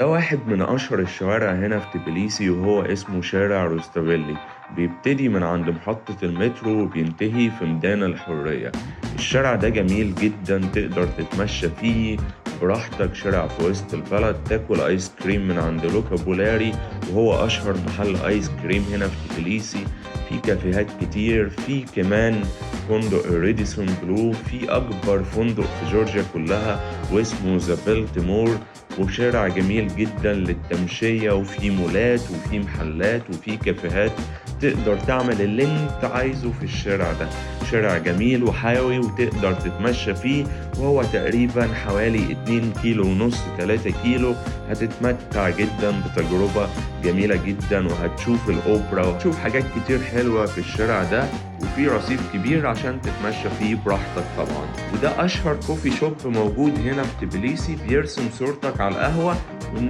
ده واحد من أشهر الشوارع هنا في تبليسي وهو اسمه شارع روستافيلي. بيبتدي من عند محطة المترو وبينتهي في ميدان الحرية. الشارع ده جميل جدا، تقدر تتمشى فيه براحتك. شارع في وسط البلد، تاكل آيس كريم من عند لوكا بولاري وهو أشهر محل آيس كريم هنا في تبليسي. في كافيهات كتير، في كمان فندق ريديسون بلو، في أكبر فندق في جورجيا كلها واسمه ذا بيلتمور. وشارع جميل جدا للتمشية، وفي مولات وفي محلات وفي كافيهات، تقدر تعمل اللي انت عايزه في الشارع ده. شارع جميل وحيوي وتقدر تتمشى فيه، وهو تقريبا حوالي 2 كيلو ونص 3 كيلو. هتتمتع جدا بتجربة جميلة جدا، وهتشوف الأوبرا وهتشوف حاجات كتير حلوة في الشارع ده. وفي رصيف كبير عشان تتمشى فيه براحتك طبعا. وده أشهر كوفي شوب موجود هنا في تبليسي، بيرسم صورتك على القهوة والناس